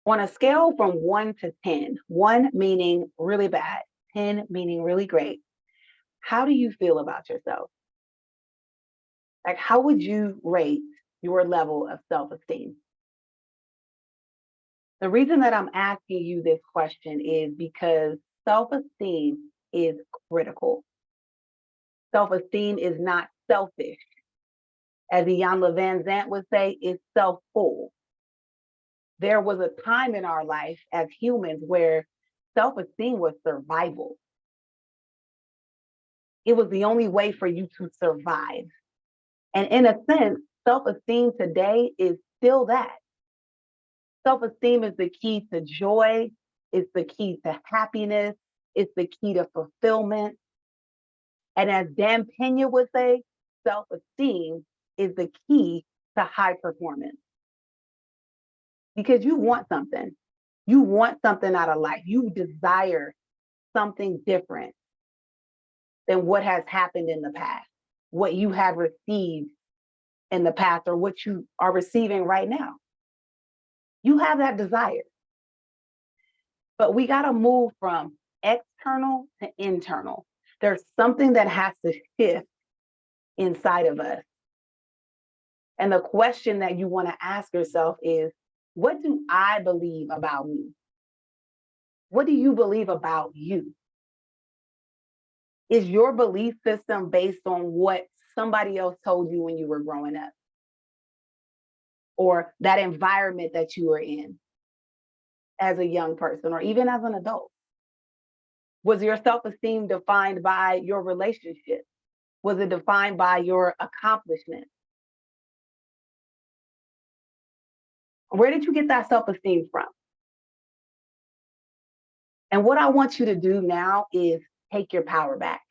On a scale from 1 to 10, 1 meaning really bad, 10 meaning really great, how do you feel about yourself? Like, how would you rate your level of self esteem? The reason that I'm asking you this question is because self esteem is critical. Self esteem is not selfish. As Ian Van Zant would say, it's self full. There was a time in our life as humans where self esteem was survival. It was the only way for you to survive. And in a sense, self esteem today is still that. Self esteem is the key to joy, it's the key to happiness, it's the key to fulfillment. And as Dan Pena would say, self esteem is the key to high performance because you want something. You want something out of life. You desire something different than what has happened in the past, what you have received in the past, or what you are receiving right now. You have that desire. But we got to move from external to internal. There's something that has to shift inside of us. And the question that you want to ask yourself is, what do I believe about me? What do you believe about you? Is your belief system based on what somebody else told you when you were growing up? Or that environment that you were in as a young person or even as an adult? Was your self-esteem defined by your relationship? Was it defined by your accomplishments? Where did you get that self-esteem from? And what I want you to do now is take your power back.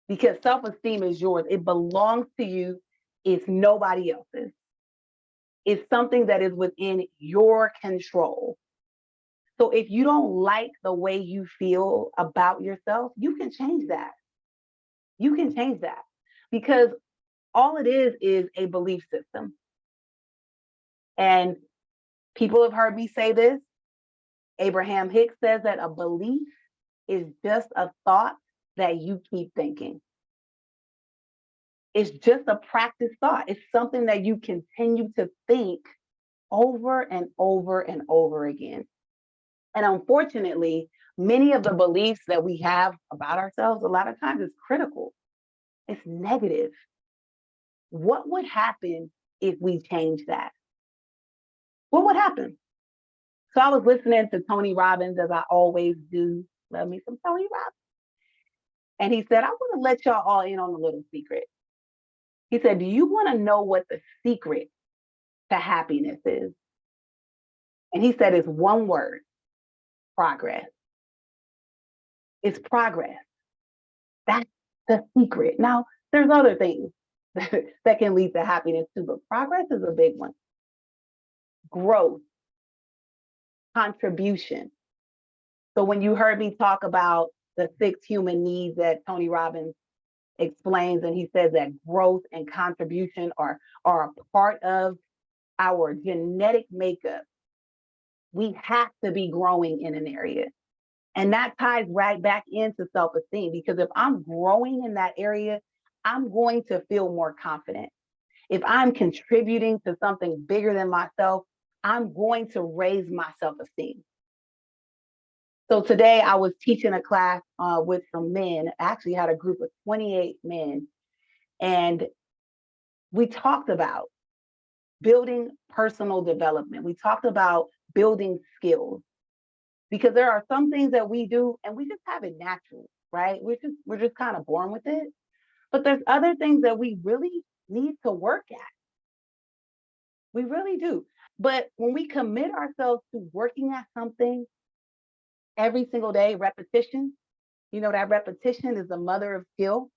Because self-esteem is yours. It belongs to you. It's nobody else's. It's something that is within your control. So if you don't like the way you feel about yourself, you can change that. You can change that because all it is a belief system. And people have heard me say this. Abraham Hicks says that a belief is just a thought that you keep thinking. It's just a practice thought. It's something that you continue to think over and over and over again. And unfortunately, many of the beliefs that we have about ourselves, a lot of times is critical. It's negative. What would happen if we change that? What would happen? So I was listening to Tony Robbins, as I always do. Love me some Tony Robbins. And he said, I want to let y'all all in on a little secret. He said, do you want to know what the secret to happiness is? And he said, it's one word: progress. It's progress. That's the secret. Now, there's other things that can lead to happiness too, but progress is a big one. Growth, contribution. So when you heard me talk about the 6 human needs that Tony Robbins explains, and he says that growth and contribution are a part of our genetic makeup, we have to be growing in an area. And that ties right back into self-esteem, because if I'm growing in that area, I'm going to feel more confident. If I'm contributing to something bigger than myself, I'm going to raise my self-esteem. So today I was teaching a class with some men. I actually had a group of 28 men, and we talked about building personal development. We talked about building skills, because there are some things that we do and we just have it natural, right? We're just kind of born with it. But there's other things that we really need to work at. We really do. But when we commit ourselves to working at something every single day, repetition, that repetition is the mother of skill.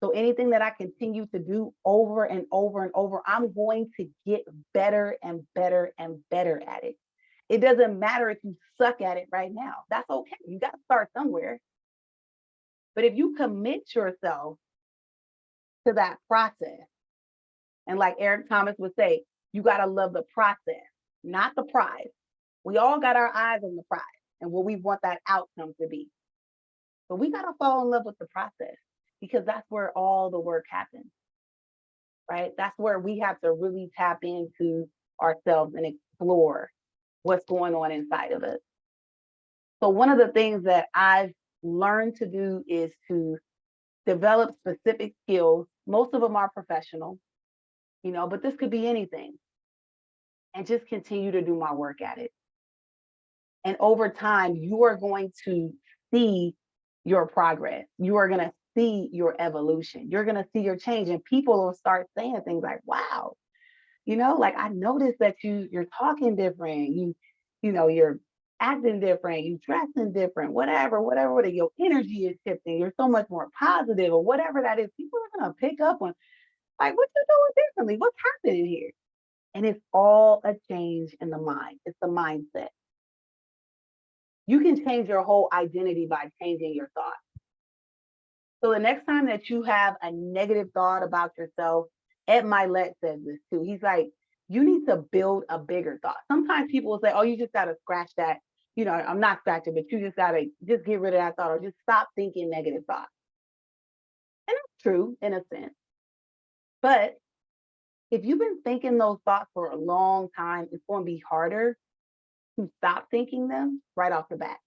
So anything that I continue to do over and over and over, I'm going to get better and better and better at it. It doesn't matter if you suck at it right now. That's okay. You got to start somewhere. But if you commit yourself to that process, and like Eric Thomas would say, you got to love the process. not the prize. We all got our eyes on the prize and what we want that outcome to be. But we got to fall in love with the process because that's where all the work happens, right? That's where we have to really tap into ourselves and explore what's going on inside of us. So, one of the things that I've learned to do is to develop specific skills. Most of them are professional, but this could be anything, and just continue to do my work at it. And over time, you are going to see your progress. You are going to see your evolution. You're going to see your change. And people will start saying things like, wow, like I noticed that you're talking different. You're acting different, you dressing different, whatever, your energy is shifting. You're so much more positive or whatever that is. People are going to pick up on like, what you doing differently? What's happening here? And it's all a change in the mind. It's the mindset. You can change your whole identity by changing your thoughts. So the next time that you have a negative thought about yourself, Ed Milet says this too. He's like, you need to build a bigger thought. Sometimes people will say, oh, you just got to scratch that. I'm not scratching, but you just got to just get rid of that thought or just stop thinking negative thoughts. And that's true in a sense. But if you've been thinking those thoughts for a long time, it's going to be harder to stop thinking them right off the bat,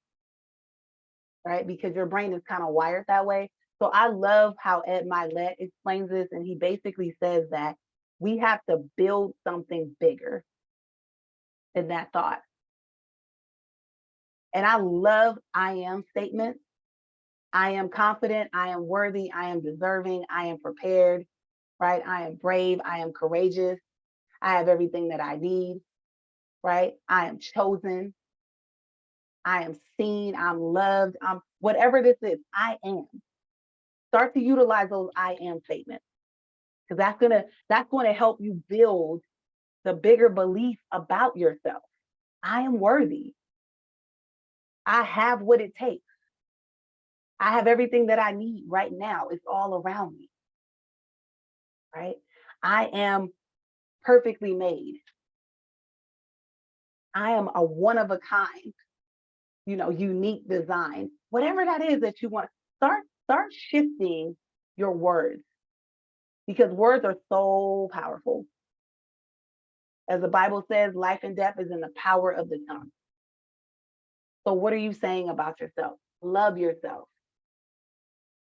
right? Because your brain is kind of wired that way. So I love how Ed Milet explains this, and he basically says that we have to build something bigger than that thought. And I love I am statements. I am confident, I am worthy, I am deserving, I am prepared, right? I am brave, I am courageous, I have everything that I need, right? I am chosen, I am seen, I'm loved, I'm whatever this is, I am. Start to utilize those I am statements because that's gonna help you build the bigger belief about yourself. I am worthy. I have what it takes. I have everything that I need right now. It's all around me, right? I am perfectly made. I am a one of a kind, unique design. Whatever that is that you want, start shifting your words because words are so powerful. As the Bible says, life and death is in the power of the tongue. So what are you saying about yourself? Love yourself.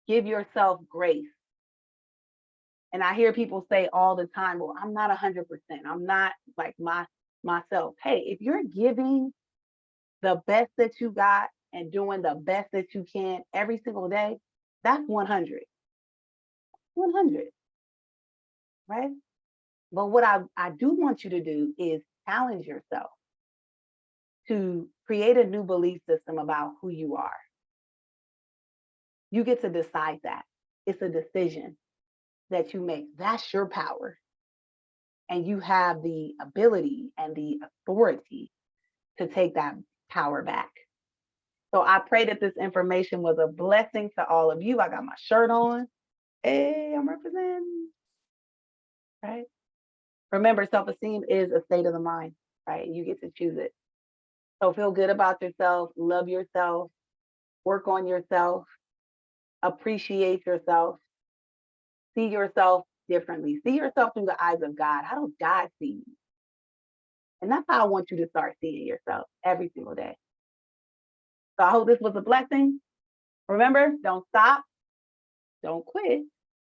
Give yourself grace. And I hear people say all the time, well, I'm not 100%. I'm not like myself. Hey, if you're giving the best that you got and doing the best that you can every single day, that's 100. 100, right? But what I do want you to do is challenge yourself to create a new belief system about who you are. You get to decide that. It's a decision that you make. That's your power. And you have the ability and the authority to take that power back. So I pray that this information was a blessing to all of you. I got my shirt on. Hey, I'm representing. Right? Remember, self-esteem is a state of the mind, right? You get to choose it. So feel good about yourself, love yourself, work on yourself, appreciate yourself, see yourself differently. See yourself through the eyes of God. How does God see you? And that's how I want you to start seeing yourself every single day. So I hope this was a blessing. Remember, don't stop, don't quit,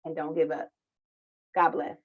and don't give up. God bless.